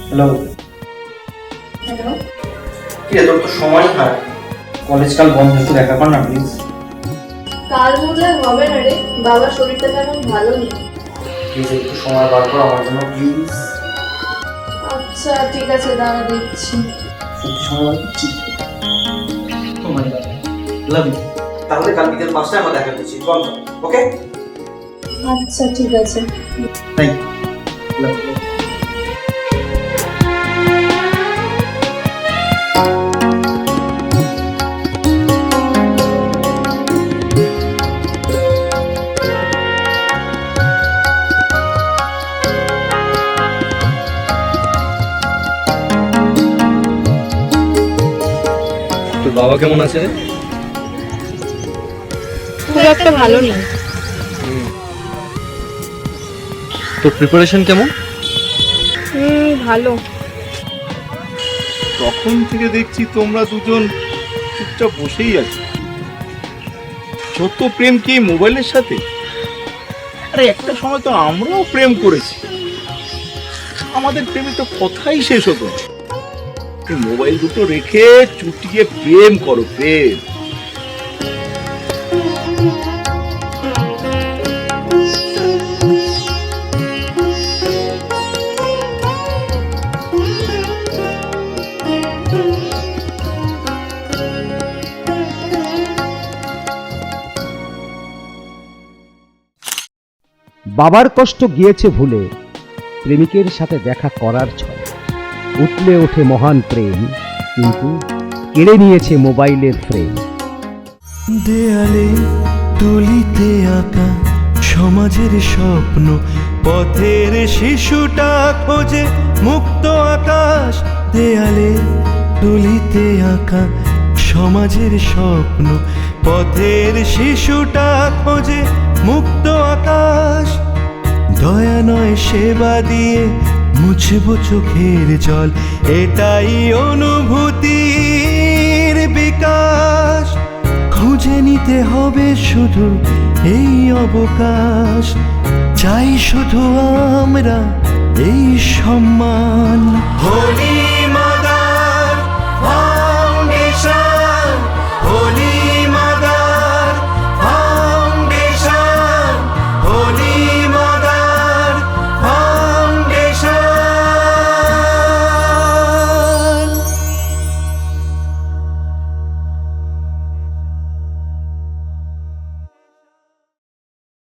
Hello. Hello, কি রে, তোর তো সময় হয়, কলেজ কাল বন্ধ, একটু দেখা কর না প্লিজ। কাল বোধহয় হবে না রে, বাবার শরীরটা তেমন ভালো নেই। প্লিজ একটু সময় বার কর আমার জন্য প্লিজ। আচ্ছা ঠিক আছে, দাঁড়া দেখছি। সত্যি সময় বার করছি। ও মাই গড, লাভ ইউ। তাহলে কাল বিকেল 5টায় আমরা দেখা করছি, কনফার্ম? ওকে, আচ্ছা ঠিক আছে। Thank you, love you. তোর বাবা কেমন আছে রে? খুব একটা ভালো নেই। তোর প্রিপারেশন কেমন? ভালো। তখন থেকে দেখছি তোমরা দুজন চুপচাপ বসেই আছো। যত প্রেম কি এই মোবাইলের সাথে? আরে একটা সময় তো আমরাও প্রেম করেছি, আমাদের প্রেমে তো কথাই শেষ হতো না। এই মোবাইল দুটো রেখে চুটিয়ে প্রেম করো, প্রেম। বাবার কষ্ট গিয়েছে ভুলে প্রেমিকের সাথে দেখা করার ছলে উঠলে ওঠে মহান প্রেম, কিন্তু কেড়ে নিয়েছে মোবাইলের ফ্রেম। দেয়ালে তুলিতে আঁকা সমাজের স্বপ্ন, পথের শিশুটা খোঁজে মুক্ত আকাশ। দেয়ালে তুলিতে আঁকা সমাজের স্বপ্ন, পথের শিশুটা খোঁজে মুক্ত আকাশ। দয়া নয় সেবা দিয়ে মুছবো চোখের জল, এটাই অনুভূতির বিকাশ। খুঁজে নিতে হবে শুধু এই অবকাশ, চাই শুধু আমরা এই সম্মান। হোলি